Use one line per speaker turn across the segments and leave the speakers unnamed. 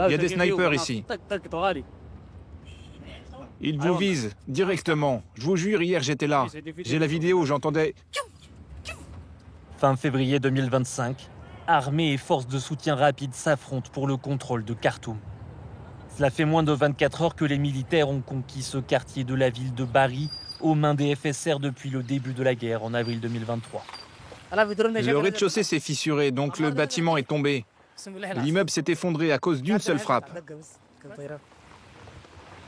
Il y a des snipers ici. Ils vous visent directement. Je vous jure, hier j'étais là. J'ai la vidéo, j'entendais...
Fin février 2025, armée et forces de soutien rapide s'affrontent pour le contrôle de Khartoum. Cela fait moins de 24 heures que les militaires ont conquis ce quartier de la ville de Bari aux mains des FSR depuis le début de la guerre en avril 2023.
Le rez-de-chaussée s'est fissuré, donc le bâtiment est tombé. L'immeuble s'est effondré à cause d'une seule frappe.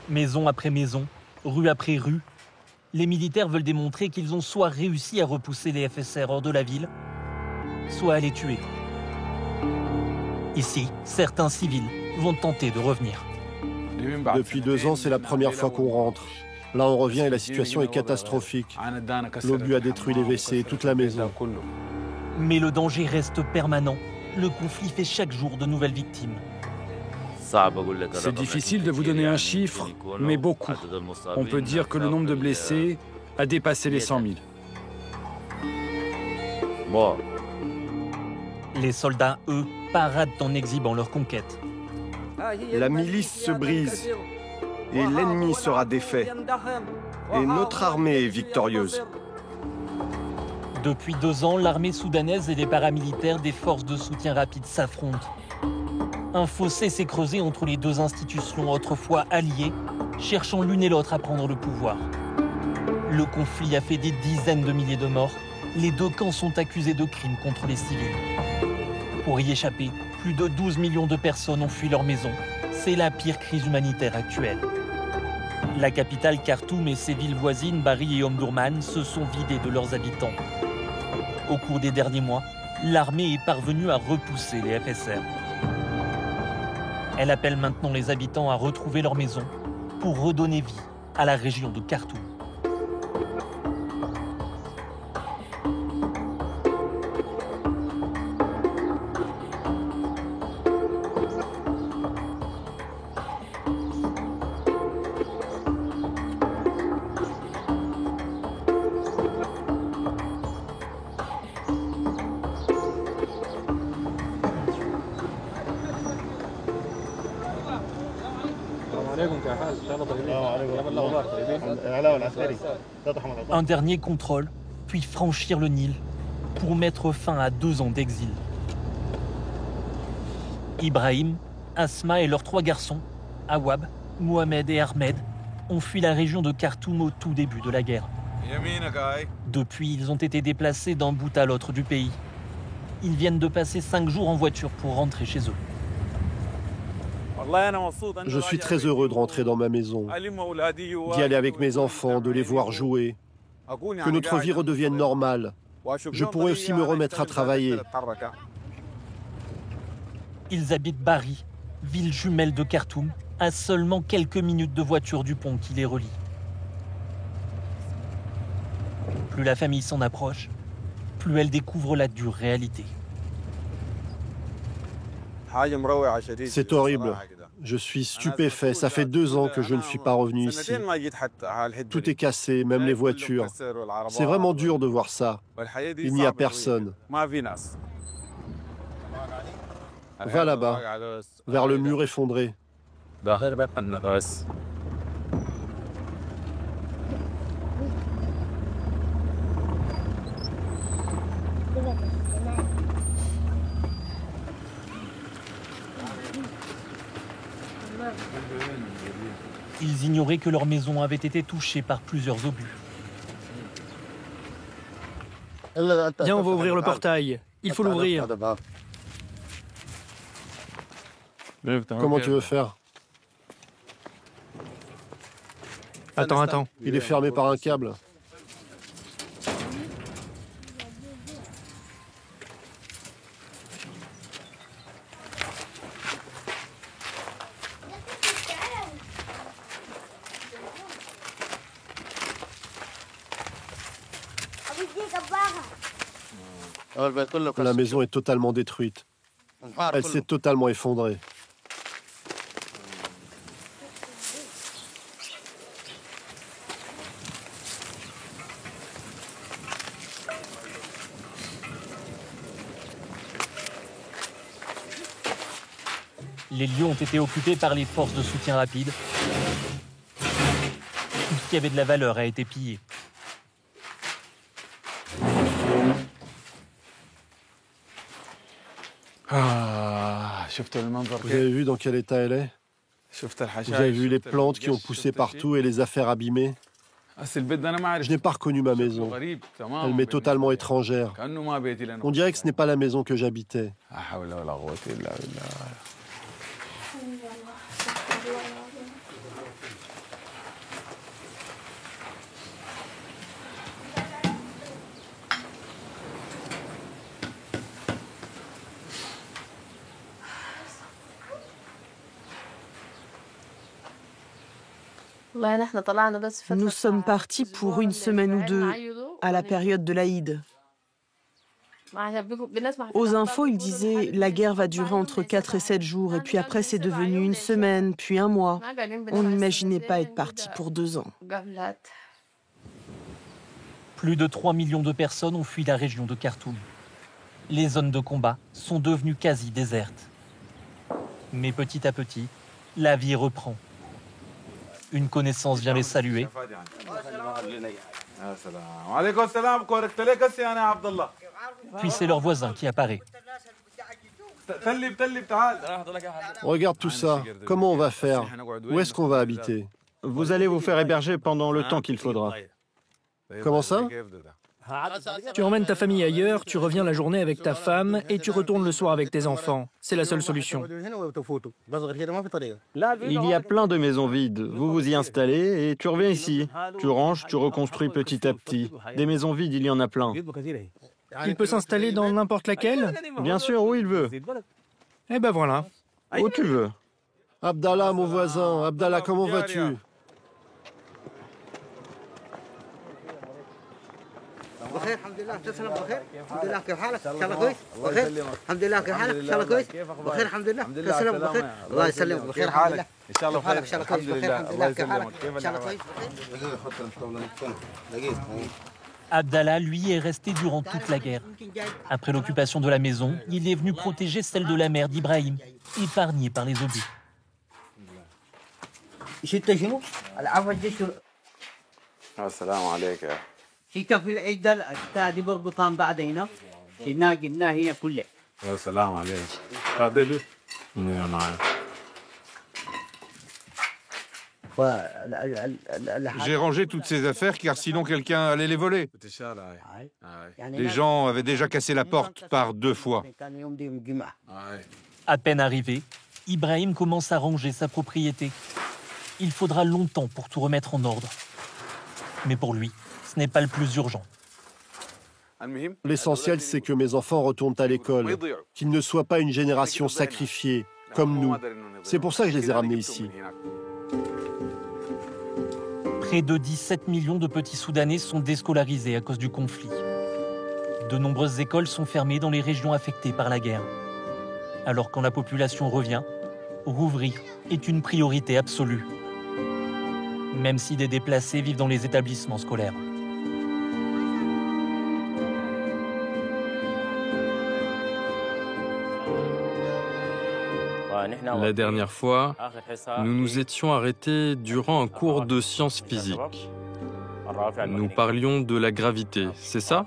Maison après maison, rue après rue, les militaires veulent démontrer qu'ils ont soit réussi à repousser les FSR hors de la ville, soit à les tuer. Ici, certains civils vont tenter de revenir.
Depuis 2 ans, c'est la première fois qu'on rentre. Là, on revient et la situation est catastrophique. L'obus a détruit les WC et toute la maison.
Mais le danger reste permanent. Le conflit fait chaque jour de nouvelles victimes.
C'est difficile de vous donner un chiffre, mais beaucoup. On peut dire que le nombre de blessés a dépassé les 100 000.
Les soldats, eux, paradent en exhibant leur conquête.
La milice se brise et l'ennemi sera défait. Et notre armée est victorieuse.
Depuis 2 ans, l'armée soudanaise et les paramilitaires des forces de soutien rapide s'affrontent. Un fossé s'est creusé entre les 2 institutions autrefois alliées, cherchant l'une et l'autre à prendre le pouvoir. Le conflit a fait des dizaines de milliers de morts. Les 2 camps sont accusés de crimes contre les civils. Pour y échapper, plus de 12 millions de personnes ont fui leur maison. C'est la pire crise humanitaire actuelle. La capitale Khartoum et ses villes voisines, Bari et Omdurman, se sont vidées de leurs habitants. Au cours des derniers mois, l'armée est parvenue à repousser les FSR. Elle appelle maintenant les habitants à retrouver leur maison pour redonner vie à la région de Khartoum. Un dernier contrôle, puis franchir le Nil pour mettre fin à 2 ans d'exil. Ibrahim, Asma et leurs 3 garçons, Awab, Mohamed et Ahmed, ont fui la région de Khartoum au tout début de la guerre. Depuis, ils ont été déplacés d'un bout à l'autre du pays. Ils viennent de passer 5 jours en voiture pour rentrer chez eux.
Je suis très heureux de rentrer dans ma maison, d'y aller avec mes enfants, de les voir jouer, que notre vie redevienne normale. Je pourrais aussi me remettre à travailler.
Ils habitent Bari, ville jumelle de Khartoum, à seulement quelques minutes de voiture du pont qui les relie. Plus la famille s'en approche, plus elle découvre la dure réalité.
C'est horrible. Je suis stupéfait. Ça fait 2 ans que je ne suis pas revenu ici. Tout est cassé, même les voitures. C'est vraiment dur de voir ça. Il n'y a personne. Va là-bas, vers le mur effondré.
Ils ignoraient que leur maison avait été touchée par plusieurs obus.
Viens, on va ouvrir le portail. Il faut l'ouvrir.
Comment tu veux faire?
Attends.
Il est fermé par un câble. La maison est totalement détruite. Elle s'est totalement effondrée.
Les lieux ont été occupés par les forces de soutien rapide. Tout ce qui avait de la valeur a été pillé.
Vous avez vu dans quel état elle est? Vous avez vu les plantes qui ont poussé partout et les affaires abîmées? Je n'ai pas reconnu ma maison. Elle m'est totalement étrangère. On dirait que ce n'est pas la maison que j'habitais.
Nous sommes partis pour une semaine ou deux, à la période de l'Aïd. Aux infos, ils disaient la guerre va durer entre 4 et 7 jours, et puis après c'est devenu une semaine, puis un mois. On n'imaginait pas être parti pour 2 ans.
Plus de 3 millions de personnes ont fui la région de Khartoum. Les zones de combat sont devenues quasi désertes. Mais petit à petit, la vie reprend. Une connaissance vient les saluer. Puis c'est leur voisin qui apparaît.
Regarde tout ça. Comment on va faire? Où est-ce qu'on va habiter?
Vous allez vous faire héberger pendant le temps qu'il faudra.
Comment ça?
Tu emmènes ta famille ailleurs, tu reviens la journée avec ta femme et tu retournes le soir avec tes enfants. C'est la seule solution.
Il y a plein de maisons vides. Vous vous y installez et tu reviens ici. Tu ranges, tu reconstruis petit à petit. Des maisons vides, il y en a plein.
Il peut s'installer dans n'importe laquelle?
Bien sûr, où il veut.
Eh ben voilà.
Où tu veux.
Abdallah, mon voisin. Abdallah, comment vas-tu?
Abdallah, lui, est resté durant toute la guerre. Après l'occupation de la maison, il est venu protéger celle de la mère d'Ibrahim, épargnée par les obus.
J'ai rangé toutes ces affaires car sinon quelqu'un allait les voler. Les gens avaient déjà cassé la porte par 2 fois.
À peine arrivé, Ibrahim commence à ranger sa propriété. Il faudra longtemps pour tout remettre en ordre. Mais pour lui, ce n'est pas le plus urgent.
L'essentiel, c'est que mes enfants retournent à l'école, qu'ils ne soient pas une génération sacrifiée, comme nous. C'est pour ça que je les ai ramenés ici.
Près de 17 millions de petits Soudanais sont déscolarisés à cause du conflit. De nombreuses écoles sont fermées dans les régions affectées par la guerre. Alors quand la population revient, rouvrir est une priorité absolue. Même si des déplacés vivent dans les établissements scolaires.
La dernière fois, nous nous étions arrêtés durant un cours de sciences physiques. Nous parlions de la gravité, c'est ça?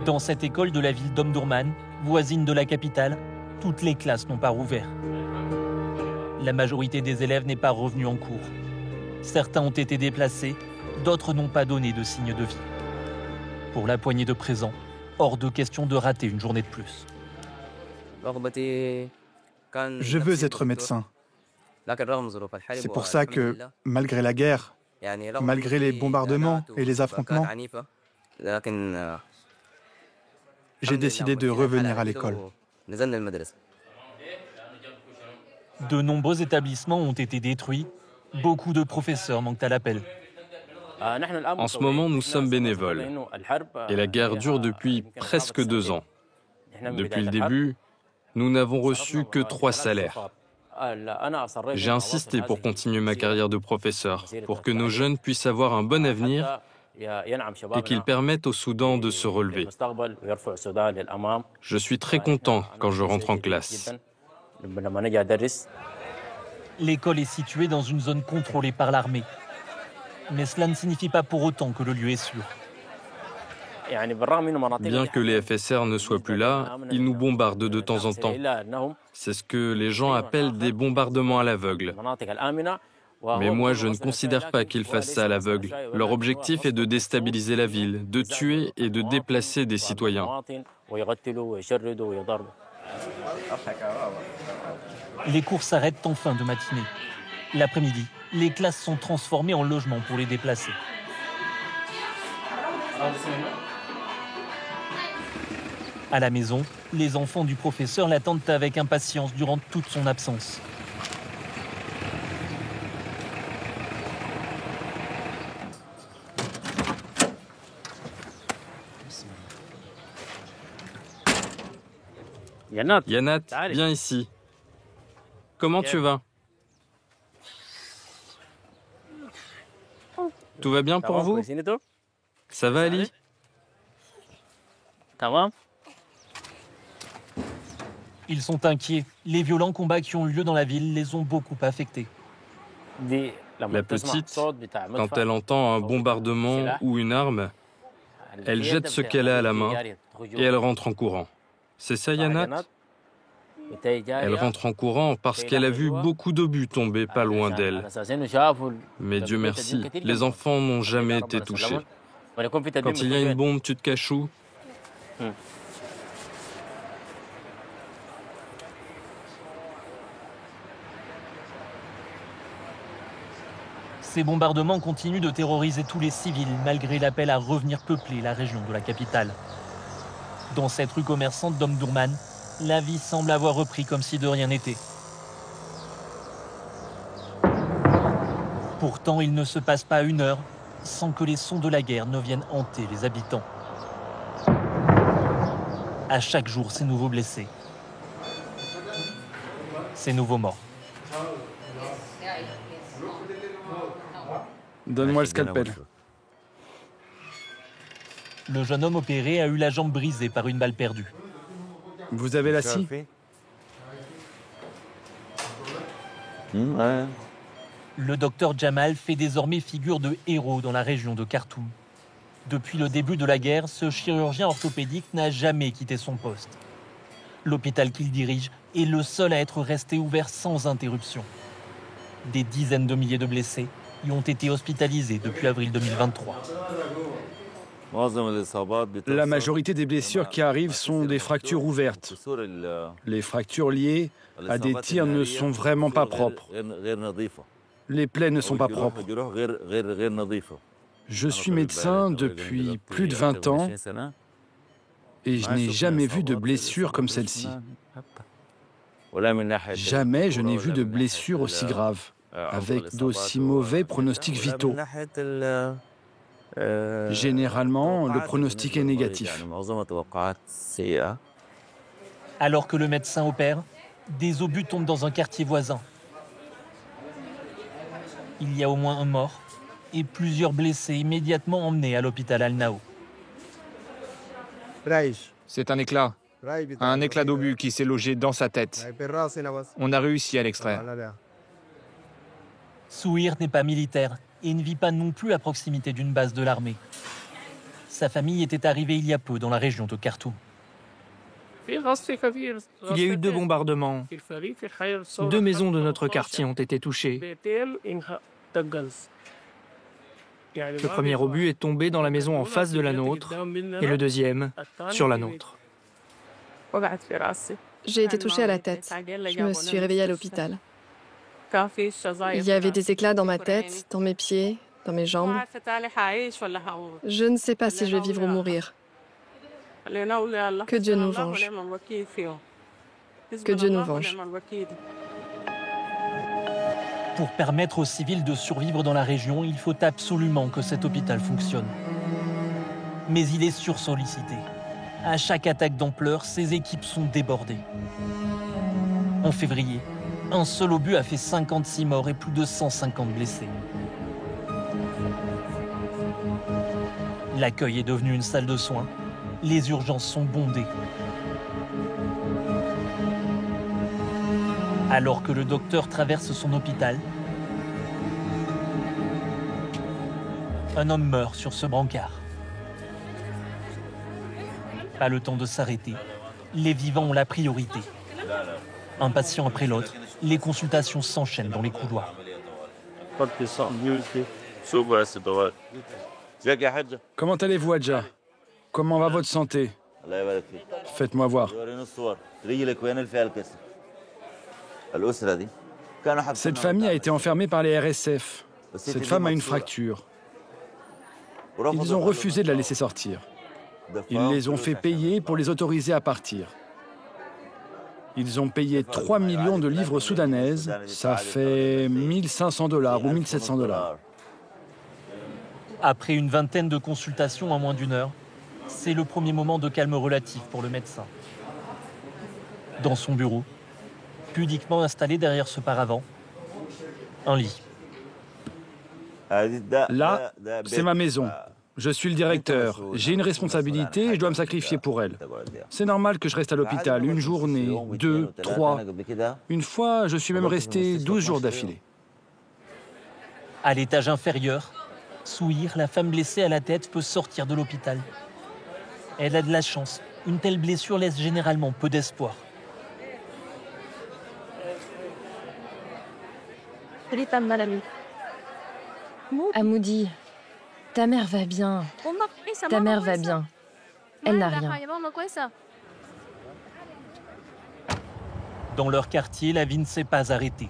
Dans cette école de la ville d'Omdurman, voisine de la capitale, toutes les classes n'ont pas rouvert. La majorité des élèves n'est pas revenue en cours. Certains ont été déplacés, d'autres n'ont pas donné de signe de vie. Pour la poignée de présents, hors de question de rater une journée de plus.
Je veux être médecin. C'est pour ça que, malgré la guerre, malgré les bombardements et les affrontements, j'ai décidé de revenir à l'école.
De nombreux établissements ont été détruits. Beaucoup de professeurs manquent à l'appel.
En ce moment, nous sommes bénévoles. Et la guerre dure depuis presque 2 ans. Depuis le début, nous n'avons reçu que 3 salaires. J'ai insisté pour continuer ma carrière de professeur, pour que nos jeunes puissent avoir un bon avenir et qu'ils permettent au Soudan de se relever. Je suis très content quand je rentre en classe.
L'école est située dans une zone contrôlée par l'armée. Mais cela ne signifie pas pour autant que le lieu est sûr.
Bien que les FSR ne soient plus là, ils nous bombardent de temps en temps. C'est ce que les gens appellent des bombardements à l'aveugle. Mais moi, je ne considère pas qu'ils fassent ça à l'aveugle. Leur objectif est de déstabiliser la ville, de tuer et de déplacer des citoyens.
Les cours s'arrêtent en fin de matinée. L'après-midi, les classes sont transformées en logements pour les déplacés. À la maison, les enfants du professeur l'attendent avec impatience durant toute son absence.
Yanat, viens ici. Comment tu vas? Tout va bien pour vous? Ça va, Ali?
Ils sont inquiets. Les violents combats qui ont eu lieu dans la ville les ont beaucoup affectés.
La petite, quand elle entend un bombardement ou une arme, elle jette ce qu'elle a à la main et elle rentre en courant. C'est ça, Yanat? Elle rentre en courant parce qu'elle a vu beaucoup d'obus tomber pas loin d'elle. Mais Dieu merci, les enfants n'ont jamais été touchés. Quand il y a une bombe, tu te caches où?
Ces bombardements continuent de terroriser tous les civils malgré l'appel à revenir peupler la région de la capitale. Dans cette rue commerçante d'Omdurman, la vie semble avoir repris comme si de rien n'était. Pourtant, il ne se passe pas une heure sans que les sons de la guerre ne viennent hanter les habitants. À chaque jour, ces nouveaux blessés, ces nouveaux morts.
Donne-moi le scalpel.
Le jeune homme opéré a eu la jambe brisée par une balle perdue.
Vous avez la scie?
Le docteur Jamal fait désormais figure de héros dans la région de Khartoum. Depuis le début de la guerre, ce chirurgien orthopédique n'a jamais quitté son poste. L'hôpital qu'il dirige est le seul à être resté ouvert sans interruption. Des dizaines de milliers de blessés y ont été hospitalisés depuis avril 2023.
La majorité des blessures qui arrivent sont des fractures ouvertes. Les fractures liées à des tirs ne sont vraiment pas propres. Les plaies ne sont pas propres. Je suis médecin depuis plus de 20 ans et je n'ai jamais vu de blessure comme celle-ci. Jamais je n'ai vu de blessure aussi grave, avec d'aussi mauvais pronostics vitaux. Généralement, le pronostic est négatif.
Alors que le médecin opère, des obus tombent dans un quartier voisin. Il y a au moins un mort et plusieurs blessés immédiatement emmenés à l'hôpital Al-Nao.
C'est un éclat d'obus qui s'est logé dans sa tête. On a réussi à l'extraire.
Souhir n'est pas militaire et ne vit pas non plus à proximité d'une base de l'armée. Sa famille était arrivée il y a peu dans la région de Khartoum.
Il y a eu 2 bombardements. 2 maisons de notre quartier ont été touchées. Le premier obus est tombé dans la maison en face de la nôtre et le deuxième sur la nôtre.
J'ai été touchée à la tête. Je me suis réveillée à l'hôpital. Il y avait des éclats dans ma tête, dans mes pieds, dans mes jambes. Je ne sais pas si je vais vivre ou mourir. Que Dieu nous venge. Que Dieu nous venge.
Pour permettre aux civils de survivre dans la région, il faut absolument que cet hôpital fonctionne. Mais il est sursollicité. À chaque attaque d'ampleur, ses équipes sont débordées. En février, un seul obus a fait 56 morts et plus de 150 blessés. L'accueil est devenu une salle de soins. Les urgences sont bondées. Alors que le docteur traverse son hôpital, un homme meurt sur ce brancard. Pas le temps de s'arrêter. Les vivants ont la priorité. Un patient après l'autre, les consultations s'enchaînent dans les couloirs.
Comment allez-vous, Hadja? Comment va votre santé? Faites-moi voir. Cette famille a été enfermée par les RSF. Cette femme a une fracture. Ils ont refusé de la laisser sortir. Ils les ont fait payer pour les autoriser à partir. Ils ont payé 3 millions de livres soudanaises. Ça fait 1500 $ ou 1700 $.
Après une vingtaine de consultations en moins d'1 heure, c'est le premier moment de calme relatif pour le médecin. Dans son bureau, pudiquement installé derrière ce paravent, un lit.
Là, c'est ma maison. Je suis le directeur. J'ai une responsabilité et je dois me sacrifier pour elle. C'est normal que je reste à l'hôpital une journée, 2, 3. Une fois, je suis même resté 12 jours d'affilée.
À l'étage inférieur, Souhir, la femme blessée à la tête, peut sortir de l'hôpital. Elle a de la chance. Une telle blessure laisse généralement peu d'espoir.
Amoudi, ta mère va bien. Ta mère va bien. Elle n'a rien.
Dans leur quartier, la vie ne s'est pas arrêtée.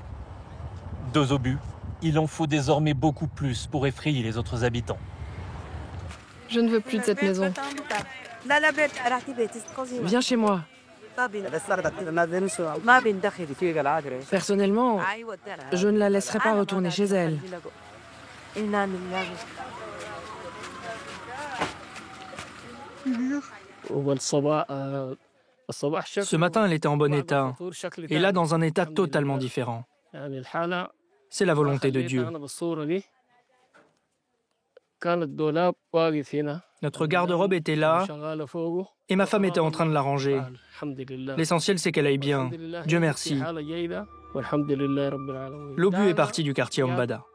2 obus, il en faut désormais beaucoup plus pour effrayer les autres habitants.
Je ne veux plus de cette maison.
Viens chez moi.
Personnellement, je ne la laisserai pas retourner chez elle.
Ce matin, elle était en bon état. Et là, dans un état totalement différent. C'est la volonté de Dieu. Notre garde-robe était là et ma femme était en train de la ranger. L'essentiel, c'est qu'elle aille bien. Dieu merci. L'obus est parti du quartier Ombada.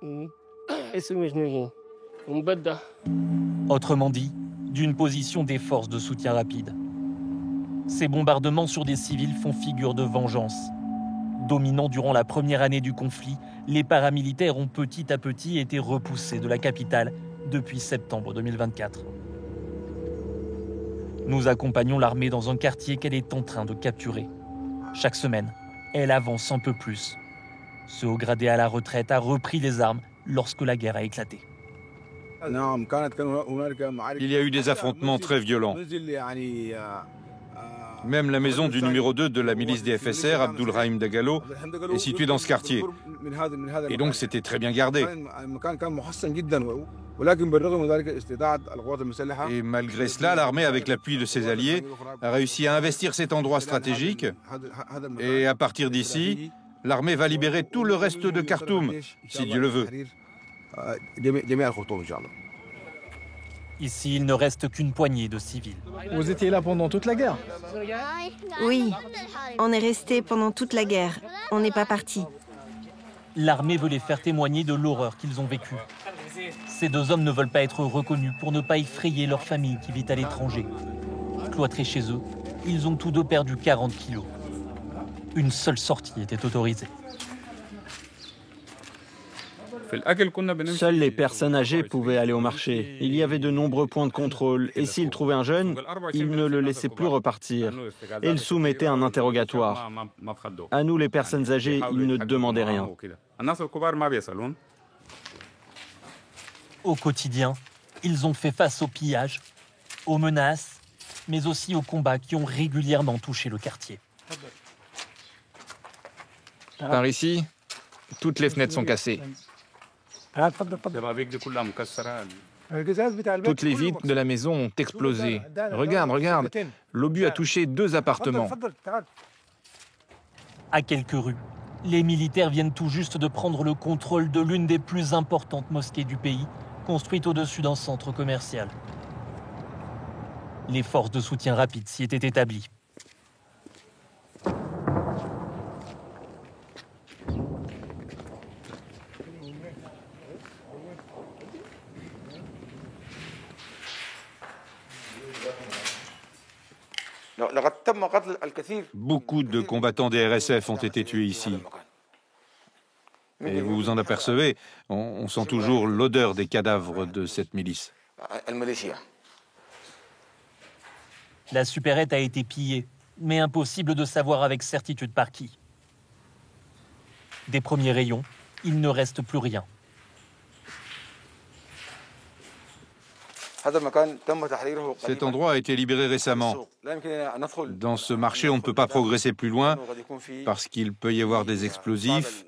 Autrement dit, d'une position des forces de soutien rapide. Ces bombardements sur des civils font figure de vengeance. Dominants durant la première année du conflit, les paramilitaires ont petit à petit été repoussés de la capitale depuis septembre 2024. Nous accompagnons l'armée dans un quartier qu'elle est en train de capturer. Chaque semaine, elle avance un peu plus. Ce haut gradé à la retraite a repris les armes lorsque la guerre a éclaté.
Il y a eu des affrontements très violents. Même la maison du numéro 2 de la milice des FSR, Abdulrahim Dagalo, est située dans ce quartier. Et donc c'était très bien gardé. Et malgré cela, l'armée, avec l'appui de ses alliés, a réussi à investir cet endroit stratégique. Et à partir d'ici, l'armée va libérer tout le reste de Khartoum, si Dieu le veut.
Ici, il ne reste qu'une poignée de civils.
Vous étiez là pendant toute la guerre?
Oui, on est resté pendant toute la guerre. On n'est pas parti.
L'armée veut les faire témoigner de l'horreur qu'ils ont vécue. Ces 2 hommes ne veulent pas être reconnus pour ne pas effrayer leur famille qui vit à l'étranger. Cloîtrés chez eux, ils ont tous 2 perdu 40 kilos. Une seule sortie était autorisée.
Seules les personnes âgées pouvaient aller au marché. Il y avait de nombreux points de contrôle et s'ils trouvaient un jeune, ils ne le laissaient plus repartir et le soumettaient à un interrogatoire. À nous, les personnes âgées, ils ne demandaient rien.
Au quotidien, ils ont fait face aux pillages, aux menaces, mais aussi aux combats qui ont régulièrement touché le quartier.
Par ici, toutes les fenêtres sont cassées. Toutes les vitres de la maison ont explosé. Regarde, regarde. L'obus a touché 2 appartements.
À quelques rues, les militaires viennent tout juste de prendre le contrôle de l'une des plus importantes mosquées du pays, construite au-dessus d'un centre commercial. Les forces de soutien rapide s'y étaient établies.
Beaucoup de combattants des RSF ont été tués ici. Et vous vous en apercevez, on sent toujours l'odeur des cadavres de cette milice.
La supérette a été pillée, mais impossible de savoir avec certitude par qui. Des premiers rayons, il ne reste plus rien.
Cet endroit a été libéré récemment. Dans ce marché, on ne peut pas progresser plus loin parce qu'il peut y avoir des explosifs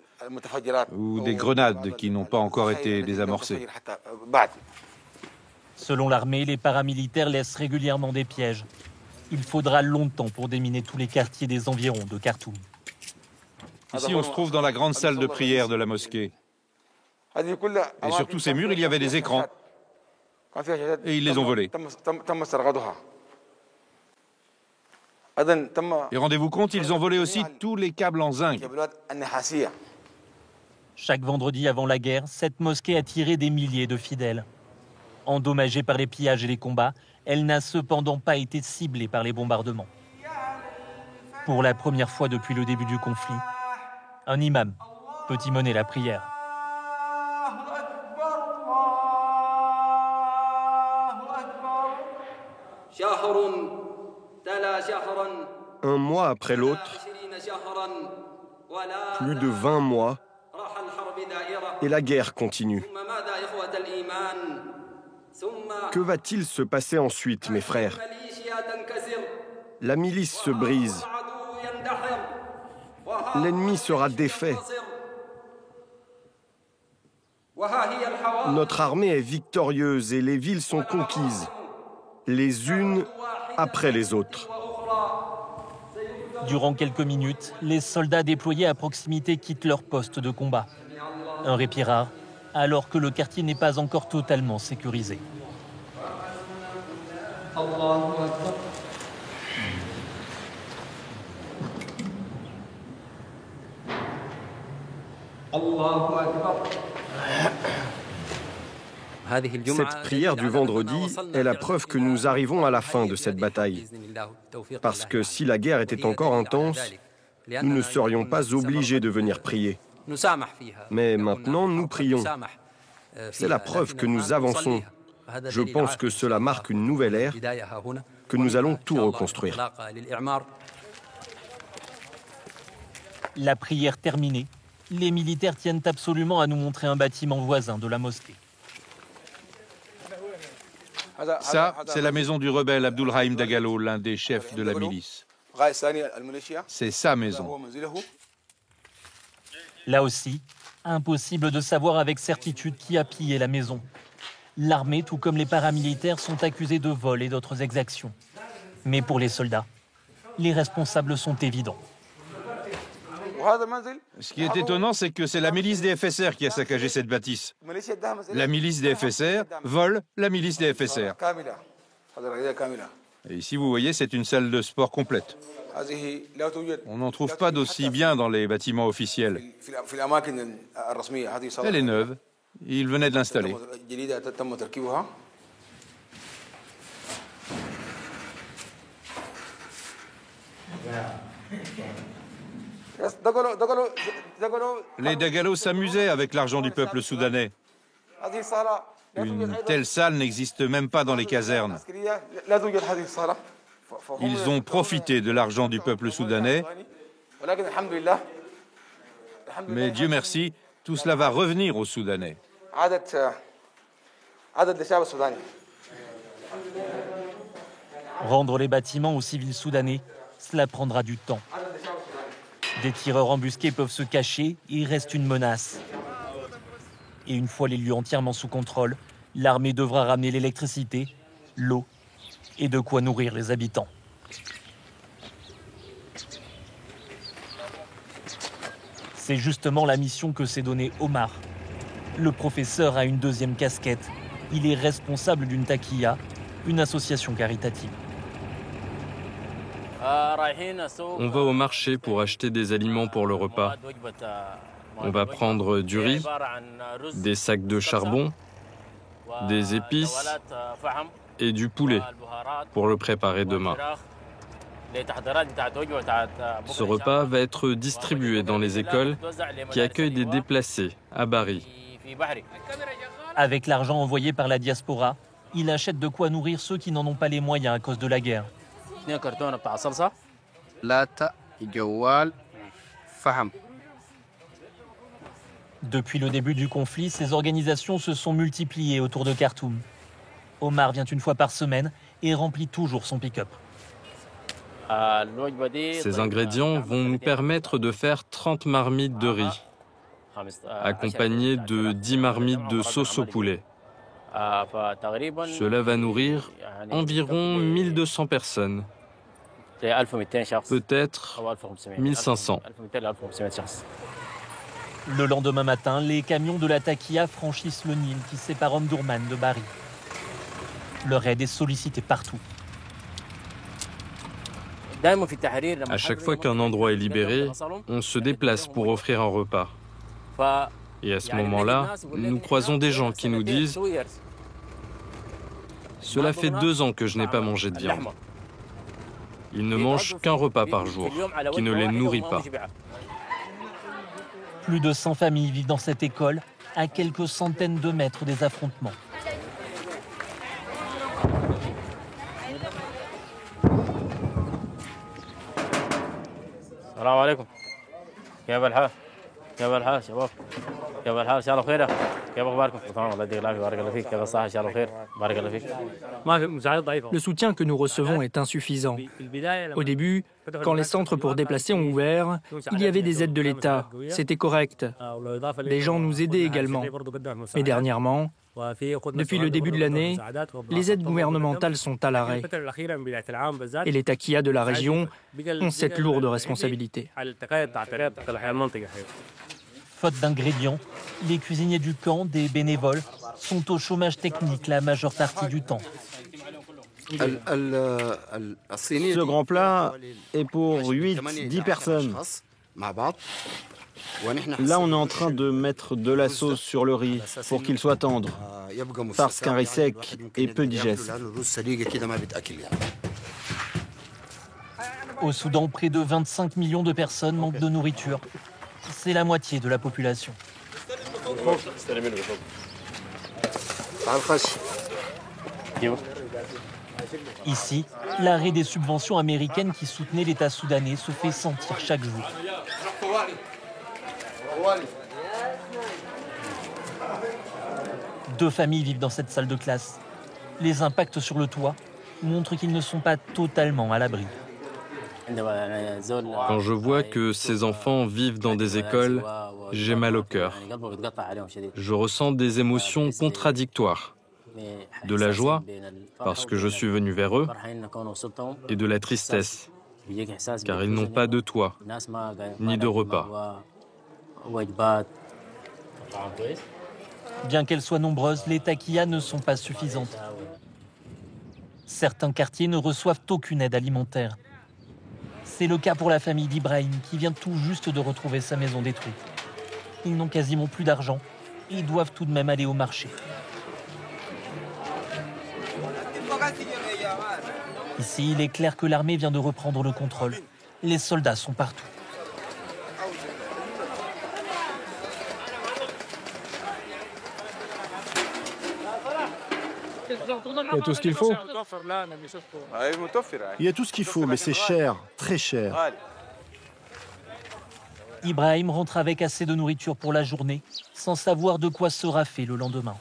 ou des grenades qui n'ont pas encore été désamorcées.
Selon l'armée, les paramilitaires laissent régulièrement des pièges. Il faudra longtemps pour déminer tous les quartiers des environs de Khartoum.
Ici, on se trouve dans la grande salle de prière de la mosquée. Et sur tous ces murs, il y avait des écrans. Et ils les ont volés. Et rendez-vous compte, ils ont volé aussi tous les câbles en zinc.
Chaque vendredi avant la guerre, cette mosquée attirait des milliers de fidèles. Endommagée par les pillages et les combats, elle n'a cependant pas été ciblée par les bombardements. Pour la première fois depuis le début du conflit, un imam peut y mener la prière.
Un mois après l'autre, plus de 20 mois, et la guerre continue. Que va-t-il se passer ensuite, mes frères? La milice se brise. L'ennemi sera défait. Notre armée est victorieuse et les villes sont conquises, les unes après les autres.
Durant quelques minutes, les soldats déployés à proximité quittent leur poste de combat. Un répit rare, alors que le quartier n'est pas encore totalement sécurisé.
Cette prière du vendredi est la preuve que nous arrivons à la fin de cette bataille. Parce que si la guerre était encore intense, nous ne serions pas obligés de venir prier. Mais maintenant, nous prions. C'est la preuve que nous avançons. Je pense que cela marque une nouvelle ère, que nous allons tout reconstruire.
La prière terminée, les militaires tiennent absolument à nous montrer un bâtiment voisin de la mosquée.
Ça, c'est la maison du rebelle Abdulrahim Dagalo, l'un des chefs de la milice. C'est sa maison.
Là aussi, impossible de savoir avec certitude qui a pillé la maison. L'armée, tout comme les paramilitaires, sont accusés de vol et d'autres exactions. Mais pour les soldats, les responsables sont évidents.
Ce qui est étonnant, c'est que c'est la milice des FSR qui a saccagé cette bâtisse. La milice des FSR vole la milice des FSR. Et ici, vous voyez, c'est une salle de sport complète. On n'en trouve pas d'aussi bien dans les bâtiments officiels. Elle est neuve. Ils venaient de l'installer. Les Dagalo s'amusaient avec l'argent du peuple soudanais. Une telle salle n'existe même pas dans les casernes. Ils ont profité de l'argent du peuple soudanais. Mais Dieu merci, tout cela va revenir aux Soudanais.
Rendre les bâtiments aux civils soudanais, cela prendra du temps. Des tireurs embusqués peuvent se cacher, il reste une menace. Et une fois les lieux entièrement sous contrôle, l'armée devra ramener l'électricité, l'eau et de quoi nourrir les habitants. C'est justement la mission que s'est donnée Omar. Le professeur a une deuxième casquette. Il est responsable d'une taquilla, une association caritative.
On va au marché pour acheter des aliments pour le repas. On va prendre du riz, des sacs de charbon, des épices et du poulet pour le préparer demain. Ce repas va être distribué dans les écoles qui accueillent des déplacés à Bari.
Avec l'argent envoyé par la diaspora, il achète de quoi nourrir ceux qui n'en ont pas les moyens à cause de la guerre. Depuis le début du conflit, ces organisations se sont multipliées autour de Khartoum. Omar vient une fois par semaine et remplit toujours son pick-up.
Ces ingrédients vont nous permettre de faire 30 marmites de riz, accompagnées de 10 marmites de sauce au poulet. Cela va nourrir environ 1200 personnes, peut-être 1500.
Le lendemain matin, les camions de la Takia franchissent le Nil qui sépare Omdurman de Bari. Leur aide est sollicitée partout.
À chaque fois qu'un endroit est libéré, on se déplace pour offrir un repas. Et à ce moment-là, nous croisons des gens qui nous disent « Cela fait 2 ans que je n'ai pas mangé de viande. » Ils ne mangent qu'un repas par jour, qui ne les nourrit pas.
Plus de 100 familles vivent dans cette école, à quelques centaines de mètres des affrontements.
Salam alaikum. كيف الحال؟ كيف الحال شباب؟ كيف الحال؟ إن شاء الله بخير. كيف أخباركم؟ تمام الله يديك العافية بارك الله فيك. كيف الصحة؟ إن شاء الله بخير. بارك الله فيك.
Le soutien que nous recevons est insuffisant. Au début, quand les centres pour déplacés ont ouvert, il y avait des aides de l'État. C'était correct. Des gens nous aidaient également. Mais dernièrement, depuis le début de l'année, les aides gouvernementales sont à l'arrêt. Et les taquillas de la région ont cette lourde responsabilité.
Faute d'ingrédients, les cuisiniers du camp, des bénévoles, sont au chômage technique la majeure partie du temps.
Ce grand plat est pour 8-10 personnes. Là, on est en train de mettre de la sauce sur le riz pour qu'il soit tendre, parce qu'un riz sec est peu digeste.
Au Soudan, près de 25 millions de personnes manquent de nourriture. C'est la moitié de la population. Ici, l'arrêt des subventions américaines qui soutenaient l'État soudanais se fait sentir chaque jour. Deux familles vivent dans cette salle de classe. Les impacts sur le toit montrent qu'ils ne sont pas totalement à l'abri.
Quand je vois que ces enfants vivent dans des écoles, j'ai mal au cœur. Je ressens des émotions contradictoires. De la joie, parce que je suis venu vers eux, et de la tristesse, car ils n'ont pas de toit, ni de repas.
Bien qu'elles soient nombreuses, les taquillas ne sont pas suffisantes. Certains quartiers ne reçoivent aucune aide alimentaire. C'est le cas pour la famille d'Ibrahim, qui vient tout juste de retrouver sa maison détruite. Ils n'ont quasiment plus d'argent et doivent tout de même aller au marché. Ici, il est clair que l'armée vient de reprendre le contrôle. Les soldats sont partout.
Il y a tout ce qu'il faut. Il y a tout ce qu'il faut, mais c'est cher, très cher.
Ibrahim rentre avec assez de nourriture pour la journée, sans savoir de quoi sera fait le lendemain.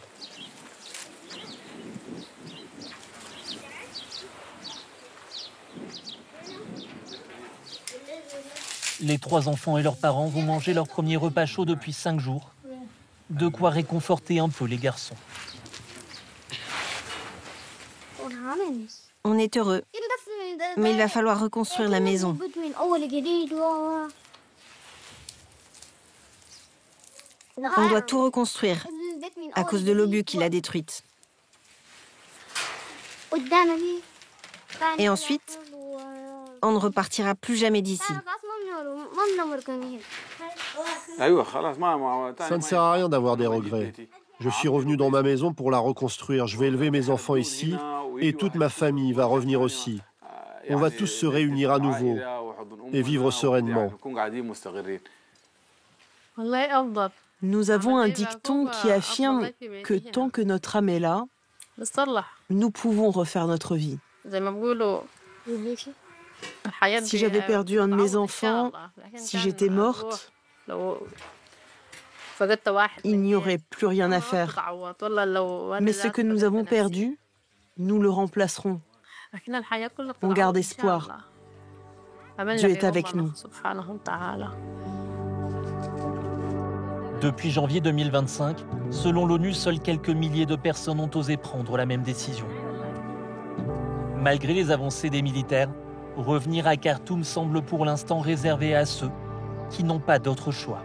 Les 3 enfants et leurs parents vont manger leur premier repas chaud depuis 5 jours. De quoi réconforter un peu les garçons.
On est heureux, mais il va falloir reconstruire la maison. On doit tout reconstruire à cause de l'obus qui l'a détruite. Et ensuite, On ne repartira plus jamais d'ici.
Ça ne sert à rien d'avoir des regrets. Je suis revenu dans ma maison pour la reconstruire. Je vais élever mes enfants ici et toute ma famille va revenir aussi. On va tous se réunir à nouveau et vivre sereinement.
Nous avons un dicton qui affirme que tant que notre âme est là, nous pouvons refaire notre vie. Si j'avais perdu un de mes enfants, si j'étais morte, il n'y aurait plus rien à faire. Mais ce que nous avons perdu, nous le remplacerons. On garde espoir. Dieu est avec nous.
Depuis janvier 2025, selon l'ONU, seuls quelques milliers de personnes ont osé prendre la même décision. Malgré les avancées des militaires, revenir à Khartoum semble pour l'instant réservé à ceux qui n'ont pas d'autre choix.